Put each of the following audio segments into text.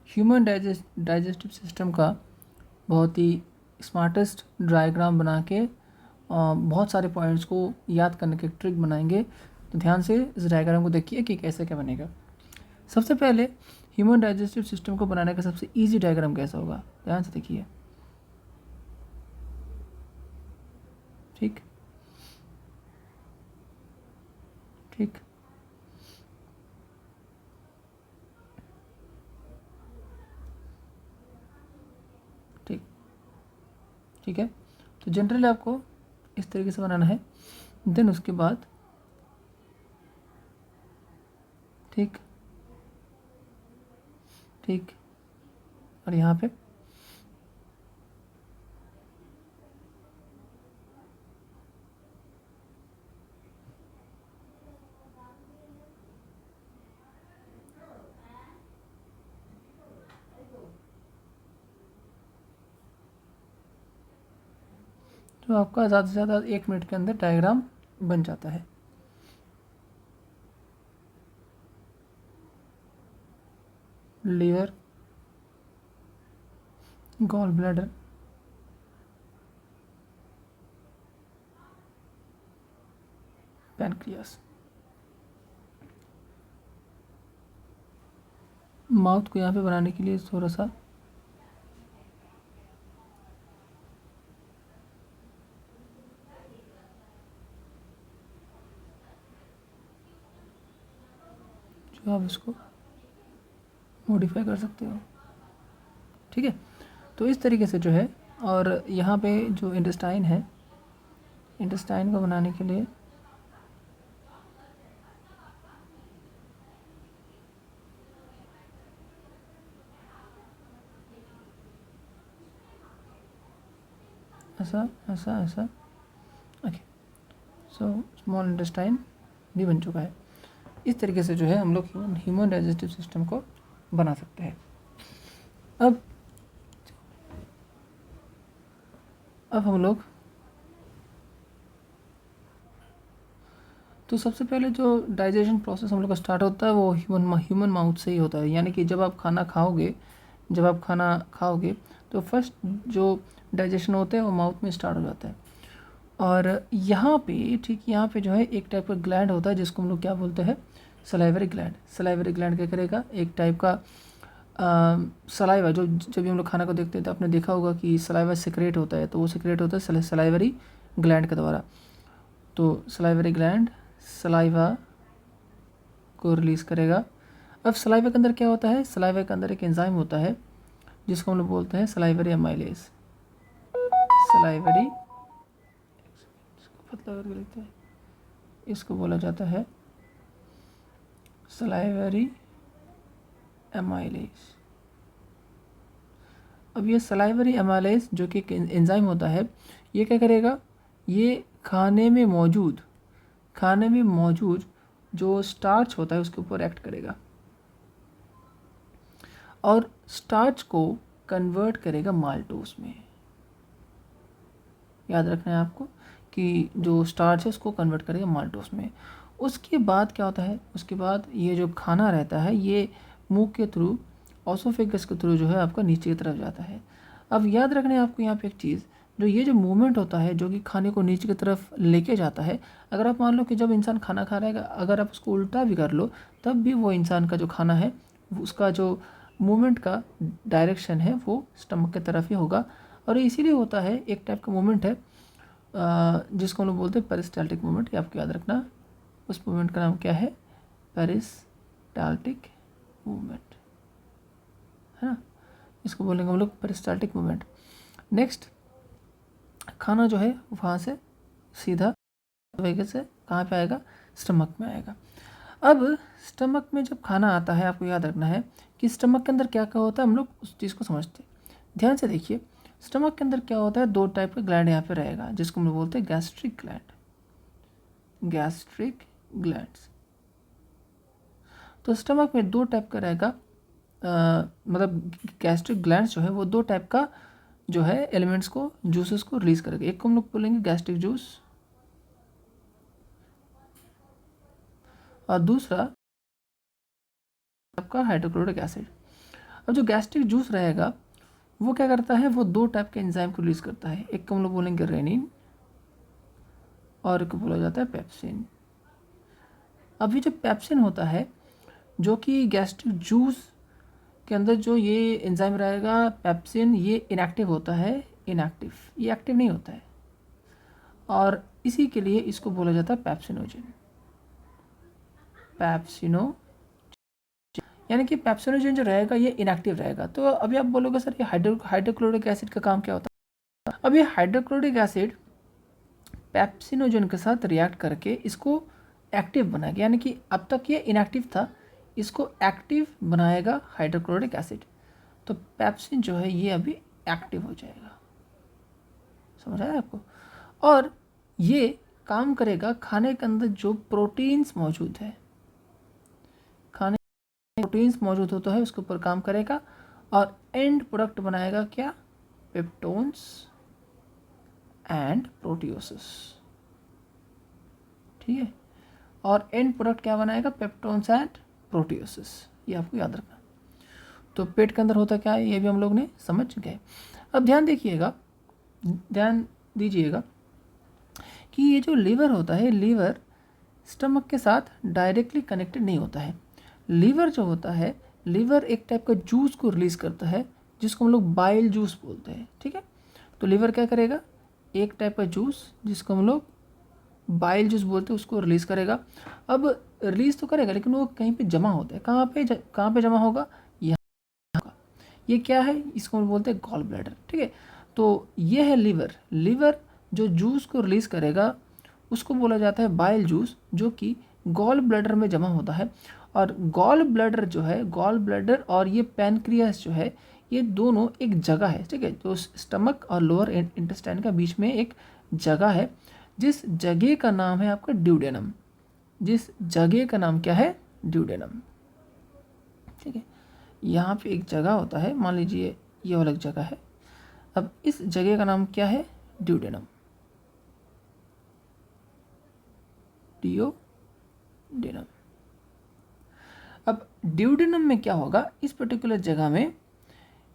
Human digestive system का बहुत ही smartest diagram बना के बहुत सारे पॉइंट्स को याद करने के ट्रिक बनाएंगे। तो ध्यान से इस डायग्राम को देखिए कि कैसे क्या बनेगा। सबसे पहले ह्यूमन डाइजेस्टिव सिस्टम को बनाने का सबसे इजी डायग्राम कैसा होगा, ध्यान से देखिए। ठीक ठीक ठीक ठीक है। तो जनरली आपको इस तरीके से बनाना है। देन उसके बाद ठीक ठीक और यहाँ पे तो आपका ज़्यादा से ज़्यादा 1 मिनट के अंदर डायग्राम बन जाता है। Liver, gall bladder, pancreas. Mouth को यहाँ पे बनाने के लिए थोड़ा सा जो आप इसको मॉडिफाई कर सकते हो। ठीक है, तो इस तरीके से जो है। और यहाँ पे जो इंटेस्टाइन है, इंटेस्टाइन को बनाने के लिए ऐसा ऐसा ऐसा। ओके, सो स्मॉल इंटेस्टाइन भी बन चुका है। इस तरीके से जो है हम लोग ह्यूमन डाइजेस्टिव सिस्टम को बना सकते हैं। अब हम लोग तो सबसे पहले जो डाइजेशन प्रोसेस हम लोग का स्टार्ट होता है वो ह्यूमन माउथ से ही होता है। यानी कि जब आप खाना खाओगे तो फर्स्ट जो डाइजेशन होता है वो माउथ में स्टार्ट हो जाता है। और यहाँ पे जो है एक टाइप का ग्लैंड होता है जिसको हम लोग क्या बोलते हैं, सलाइवरी ग्लैंड। सलाइवरी ग्लैंड क्या करेगा, एक टाइप का सलाइवा, जो जब भी हम लोग खाना को देखते हैं तो आपने देखा होगा कि सलाइवा सिक्रेट होता है, तो वो सिक्रेट होता है सलाइवरी ग्लैंड के द्वारा। तो सलाइवरी ग्लैंड सलाइवा को रिलीज़ करेगा। अब सलाइवा के अंदर क्या होता है, सलाइवा के अंदर एक एंजाइम होता है जिसको हम लोग बोलते हैं सलाइवरी एमाइलेज। सलाइवरी, पतला करके लिखते हैं, इसको बोला जाता है सलाइवरी एमाइलेज। अब ये सलाइवरी एमाइलेज जो कि एंजाइम होता है, ये क्या करेगा, ये खाने में मौजूद जो स्टार्च होता है उसके ऊपर एक्ट करेगा और स्टार्च को कन्वर्ट करेगा माल्टोस में। याद रखना है आपको कि जो स्टार्च है उसको कन्वर्ट करेगा माल्टोस में। उसके बाद क्या होता है, उसके बाद ये जो खाना रहता है ये मुंह के थ्रू, ऑसोफेगस के थ्रू जो है आपका नीचे की तरफ जाता है। अब याद रखना है आपको यहाँ पे एक चीज़, जो ये जो मूवमेंट होता है जो कि खाने को नीचे की तरफ लेके जाता है, अगर आप मान लो कि जब इंसान खाना खा रहा है, अगर आप उसको उल्टा भी कर लो तब भी वो इंसान का जो खाना है उसका जो मूवमेंट का डायरेक्शन है वो स्टमक की तरफ ही होगा। और ये इसीलिए होता है, एक टाइप का मूवमेंट है जिसको हम लोग बोलते हैं पेरिस्टाल्टिक मूवमेंट। ये आपको याद रखना, उस मूवमेंट का नाम क्या है, पेरिस्टाल्टिक मूवमेंट, है ना। इसको बोलेंगे हम लोग पेरिस्टाल्टिक मूवमेंट। नेक्स्ट, खाना जो है वहाँ से सीधा वेग से कहाँ पे आएगा, स्टमक में आएगा। अब स्टमक में जब खाना आता है, आपको याद रखना है कि स्टमक के अंदर क्या क्या होता है, हम लोग उस चीज़ को समझते हैं। ध्यान से देखिए, स्टमक के अंदर क्या होता है, 2 टाइप का ग्लैंड यहाँ पे रहेगा जिसको हम लोग बोलते हैं गैस्ट्रिक ग्लैंड, गैस्ट्रिक ग्लैंड्स। तो स्टमक में 2 टाइप का रहेगा, मतलब गैस्ट्रिक ग्लैंड्स जो है वो 2 टाइप का जो है एलिमेंट्स को, जूसेस को रिलीज करेगा। एक को हम लोग बोलेंगे गैस्ट्रिक जूस और दूसरा आपका हाइड्रोक्लोरिक एसिड। अब जो गैस्ट्रिक जूस रहेगा वो क्या करता है, वो दो टाइप के एंजाइम को रिलीज करता है, एक को हम लोग बोलेंगे रेनिन और एक को बोला जाता है पेप्सिन। अब ये जो पेप्सिन होता है जो कि गैस्ट्रिक जूस के अंदर जो ये एंजाइम रहेगा पेप्सिन, ये इनएक्टिव होता है, इनएक्टिव, ये एक्टिव नहीं होता है, और इसी के लिए इसको बोला जाता है पेप्सिनोजन। पेप्सिनो यानी कि पेप्सिनोजन जो रहेगा ये इनएक्टिव रहेगा। तो अभी आप बोलोगे सर ये हाइड्रोक्लोरिक एसिड का काम क्या होता है? अब ये हाइड्रोक्लोरिक एसिड पेप्सिनोजन के साथ रिएक्ट करके इसको एक्टिव बनाएगा, यानी कि अब तक ये इनएक्टिव था, इसको एक्टिव बनाएगा हाइड्रोक्लोरिक एसिड। तो पेप्सिन जो है ये अभी एक्टिव हो जाएगा। समझ आया आपको? और ये काम करेगा खाने के अंदर जो प्रोटीन्स मौजूद है, खाने में प्रोटीन्स मौजूद होता है उसके ऊपर काम करेगा और एंड प्रोडक्ट बनाएगा क्या? Peptones and proteoses. ठीक है, और एंड प्रोडक्ट क्या बनाएगा? Peptones and proteoses. ये आपको याद रखना। तो पेट के अंदर होता क्या है ये भी हम लोग ने समझ गए। अब ध्यान दीजिएगा कि ये जो लीवर होता है, लीवर स्टमक के साथ डायरेक्टली कनेक्टेड नहीं होता है। लीवर जो होता है, लीवर एक टाइप का जूस को रिलीज करता है जिसको हम लोग बाइल जूस बोलते हैं। ठीक है, तो लीवर क्या करेगा? एक टाइप का जूस जिसको हम लोग बाइल जूस बोलते हैं उसको रिलीज करेगा। अब रिलीज तो करेगा लेकिन वो कहीं पे जमा होता है। कहाँ पे जमा होगा? यहाँ। ये क्या है? इसको हम बोलते हैं गॉल ब्लैडर। ठीक है, तो ये है लीवर। लीवर जो जूस को रिलीज करेगा उसको बोला जाता है बाइल जूस, जो कि गॉल ब्लैडर में जमा होता है। और गॉल ब्लैडर जो है, गॉल ब्लैडर और ये पैनक्रियास जो है, ये दोनों एक जगह है। ठीक है, तो स्टमक और लोअर इंटेस्टाइन का बीच में एक जगह है, जिस जगह का नाम है आपका ड्यूडेनम। जिस जगह का नाम क्या है? ड्यूडेनम। ठीक है, यहाँ पे एक जगह होता है, मान लीजिए ये वाला जगह है। अब इस जगह का नाम क्या है? ड्यूडेनम। ड्यूडेनम। अब ड्यूडेनम में क्या होगा? इस पर्टिकुलर जगह में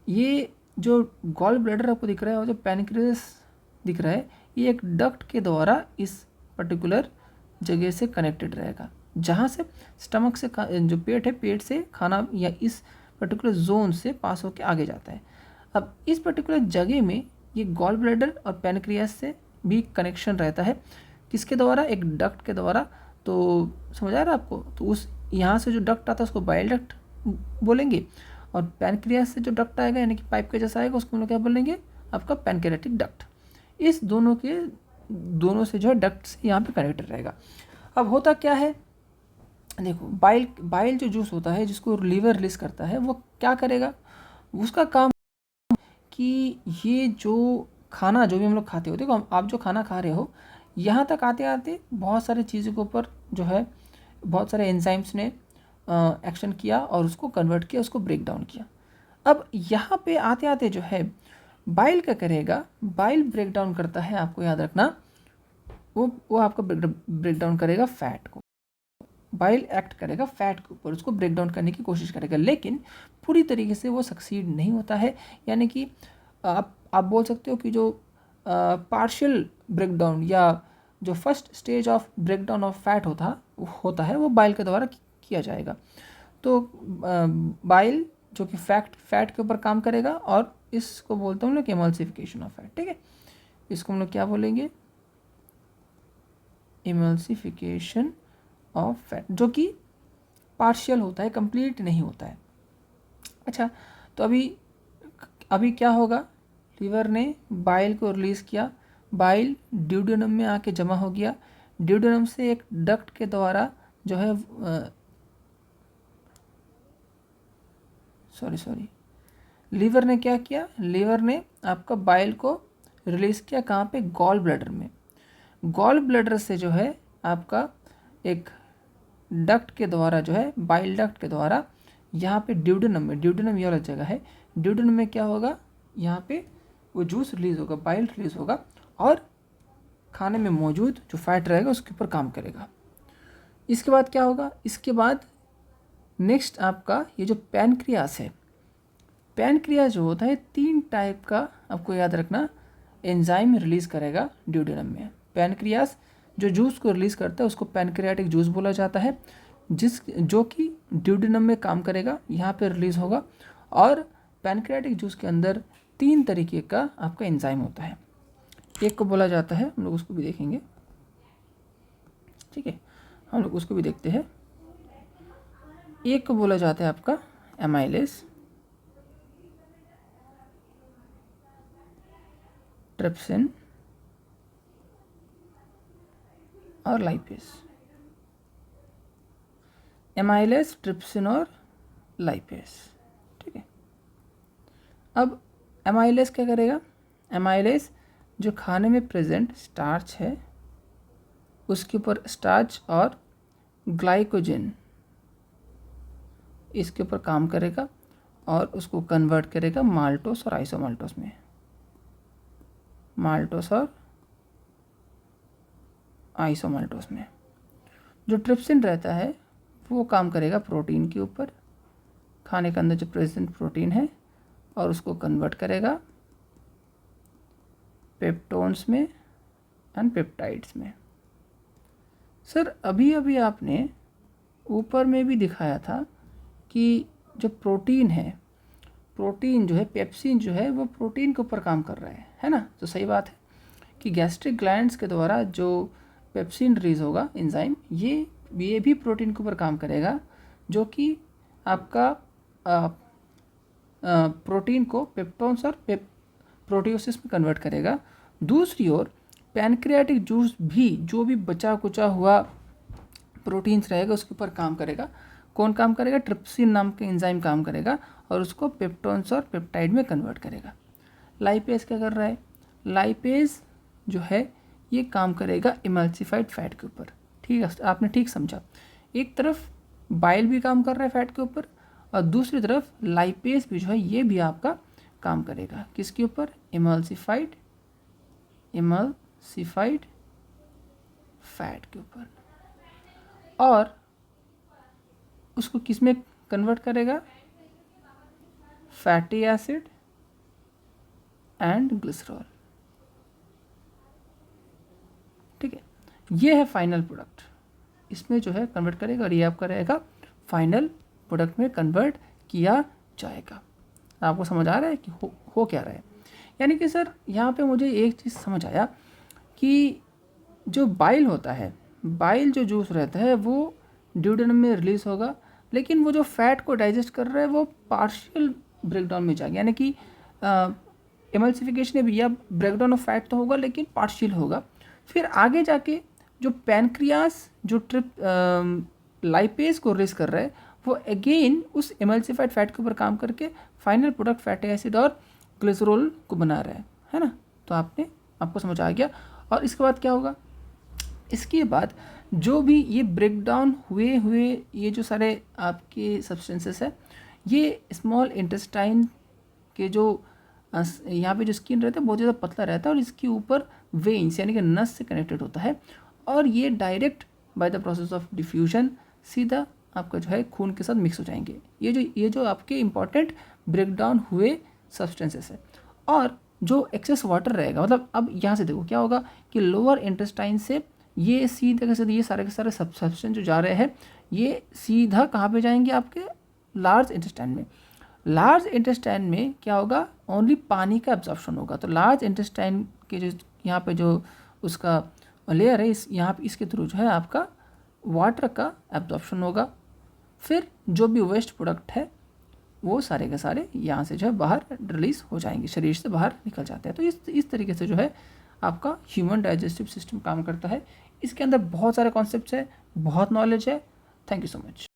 ये जो गॉल ब्लैडर आपको दिख रहा है और जो पैनक्रियास दिख रहा है, ये एक डक्ट के द्वारा इस पर्टिकुलर जगह से कनेक्टेड रहेगा, जहाँ से स्टमक से जो पेट है, पेट से खाना या इस पर्टिकुलर जोन से पास होकर आगे जाता है। अब इस पर्टिकुलर जगह में ये गॉल ब्लैडर और पैनक्रियास से भी कनेक्शन रहता है। किसके द्वारा? एक डक्ट के द्वारा। तो समझ आ रहा है आपको? तो उस यहाँ से जो डक्ट आता है उसको बाइल डक्ट बोलेंगे, और पैनक्रियास से जो डक्ट आएगा यानी कि पाइप के जैसा आएगा उसको हम लोग क्या बोलेंगे? आपका पैनक्रियाटिक डक्ट। इस दोनों से जो है डक्ट से यहाँ पे कनेक्टेड रहेगा। अब होता क्या है? देखो, बाइल जो जूस होता है जिसको लीवर रिलीज करता है, वो क्या करेगा? उसका काम कि ये जो खाना जो भी हम लोग खाते हो, देखो आप जो खाना खा रहे हो, यहाँ तक आते आते बहुत सारी चीज़ों के ऊपर जो है बहुत सारे एंजाइम्स ने एक्शन किया और उसको कन्वर्ट किया, उसको ब्रेक डाउन किया। अब यहाँ पे आते आते जो है बाइल क्या करेगा? बाइल ब्रेक डाउन करता है, आपको याद रखना, वो आपका ब्रेक डाउन करेगा फैट को। बाइल एक्ट करेगा फैट के ऊपर, उसको ब्रेक डाउन करने की कोशिश करेगा, लेकिन पूरी तरीके से वो सक्सीड नहीं होता है। यानी कि आप बोल सकते हो कि जो पार्शियल ब्रेक डाउन या जो first stage of break down of fat होता है वो बाइल के द्वारा किया जाएगा। तो बाइल जो कि फैट के ऊपर काम करेगा, और इसको बोलते हैं हम लोग एमल्सिफिकेशन ऑफ फैट। ठीक है, इसको हम लोग क्या बोलेंगे? एमल्सिफिकेशन ऑफ फैट, जो कि पार्शियल होता है, कंप्लीट नहीं होता है। अच्छा, तो अभी क्या होगा? लीवर ने बाइल को रिलीज़ किया, बाइल ड्यूडेनम में आके जमा हो गया, ड्यूडेनम से एक डक्ट के द्वारा जो है सॉरी लीवर ने क्या किया? लीवर ने आपका बाइल को रिलीज़ किया कहाँ पे? गॉल ब्लैडर में। गॉल ब्लैडर से जो है आपका एक डक्ट के द्वारा जो है बाइल डक्ट के द्वारा यहाँ पे ड्यूडेनम ये वाला जगह है, ड्यूडेनम में क्या होगा? यहाँ पे वो जूस रिलीज़ होगा, बाइल रिलीज़ होगा, और खाने में मौजूद जो फैट रहेगा उसके ऊपर काम करेगा। इसके बाद क्या होगा? इसके बाद नेक्स्ट आपका ये जो पैनक्रियास है, पैनक्रियाज जो होता है 3 टाइप का, आपको याद रखना, एंजाइम रिलीज़ करेगा ड्यूडेनम में। पैनक्रियाज जो जूस को रिलीज़ करता है उसको पैनक्रियाटिक जूस बोला जाता है, जो कि ड्यूडेनम में काम करेगा, यहाँ पे रिलीज़ होगा। और पैनक्रियाटिक जूस के अंदर 3 तरीके का आपका एंजाइम होता है। एक को बोला जाता है, हम लोग उसको भी देखेंगे, ठीक है, हम लोग उसको भी देखते हैं। एक को बोला जाता है आपका एमाइलेज, ट्रिप्सिन और लाइपेज। एमाइलेज, ट्रिप्सिन और लाइपेज, ठीक है। अब एमाइलेज क्या करेगा? एमाइलेज जो खाने में प्रेजेंट स्टार्च है उसके ऊपर स्टार्च और ग्लाइकोजन इसके ऊपर काम करेगा और उसको कन्वर्ट करेगा माल्टोस और आइसोमाल्टोस में। माल्टोस और आइसोमाल्टोस में जो ट्रिप्सिन रहता है वो काम करेगा प्रोटीन के ऊपर, खाने के अंदर जो प्रेजेंट प्रोटीन है, और उसको कन्वर्ट करेगा पेप्टोन्स में एंड पेप्टाइड्स में। सर अभी अभी आपने ऊपर में भी दिखाया था कि जो प्रोटीन है, प्रोटीन जो है, पेप्सिन जो है, वो प्रोटीन के ऊपर काम कर रहा है ना? तो सही बात है कि गैस्ट्रिक ग्लैंड्स के द्वारा जो पेप्सिन रिलीज होगा एंजाइम, ये भी प्रोटीन के ऊपर काम करेगा, जो कि आपका प्रोटीन को पेप्टोन्स और प्रोटियोसिस में कन्वर्ट करेगा। दूसरी ओर पैनक्रियाटिक जूस भी जो भी बचा कुचा हुआ प्रोटीन्स रहेगा उसके ऊपर काम करेगा। कौन काम करेगा? ट्रिप्सिन नाम के एंजाइम काम करेगा और उसको पेप्टोन्स और पेप्टाइड में कन्वर्ट करेगा। लाइपेज क्या कर रहा है? लाइपेज जो है ये काम करेगा इमल्सिफाइड फैट के ऊपर, ठीक है, आपने ठीक समझा। एक तरफ बाइल भी काम कर रहा है फैट के ऊपर और दूसरी तरफ लाइपेज भी जो है ये भी आपका काम करेगा किसके ऊपर? इमल्सिफाइड फैट के ऊपर। और उसको किस में कन्वर्ट करेगा? फैटी एसिड एंड ग्लिसरॉल, ठीक है। ये है फाइनल प्रोडक्ट, इसमें जो है कन्वर्ट करेगा और ये आपका रहेगा फाइनल प्रोडक्ट में कन्वर्ट किया जाएगा। आपको समझ आ रहा है कि हो क्या रहा है? यानी कि सर यहाँ पे मुझे एक चीज़ समझ आया कि जो बाइल होता है, बाइल जो जूस रहता है वो ड्यूडेनम में रिलीज़ होगा, लेकिन वो जो फैट को डाइजेस्ट कर रहा है वो पार्शियल ब्रेकडाउन में जाएगा, यानी कि एमल्सिफिकेशन भी या ब्रेकडाउन ऑफ फैट तो होगा लेकिन पार्शियल होगा। फिर आगे जाके जो पैनक्रियास जो लाइपेज को रिलीज कर रहा है वो अगेन उस एमल्सिफाइड फैट के ऊपर काम करके फाइनल प्रोडक्ट फैटी एसिड और ग्लिसरॉल को बना रहा है ना? तो आपको समझ आ गया। और इसके बाद क्या होगा? इसके बाद जो भी ये ब्रेकडाउन हुए ये जो सारे आपके सब्सटेंसेस है, ये स्मॉल इंटेस्टाइन के जो यहाँ पे जो स्किन रहता है बहुत ज़्यादा पतला रहता है और इसके ऊपर वेन्स यानी कि नस से कनेक्टेड होता है और ये direct by the process of diffusion सीधा आपका जो है खून के साथ मिक्स हो जाएंगे। ये जो आपके इंपॉर्टेंट ब्रेकडाउन हुए सब्सटेंसेस है। और जो एक्सेस वाटर रहेगा, मतलब अब यहाँ से देखो क्या होगा कि लोअर इंटेस्टाइन से ये सीधे के सीधे ये सारे के सारे सब्सटेंस जो जा रहे हैं ये सीधा कहाँ पे जाएंगे? आपके लार्ज इंटेस्टाइन में। लार्ज इंटेस्टाइन में क्या होगा? ओनली पानी का एब्जॉर्प्शन होगा। तो लार्ज इंटेस्टाइन के जो यहाँ पे जो उसका लेयर है यहाँ पे इसके थ्रू जो है आपका वाटर का एब्जॉर्प्शन होगा। फिर जो भी वेस्ट प्रोडक्ट है वो सारे के सारे यहाँ से जो है बाहर रिलीज हो जाएंगे, शरीर से बाहर निकल जाते हैं। तो इस तरीके से जो है आपका ह्यूमन डाइजेस्टिव सिस्टम काम करता है। इसके अंदर बहुत सारे कॉन्सेप्ट्स है, बहुत नॉलेज है। Thank you so much.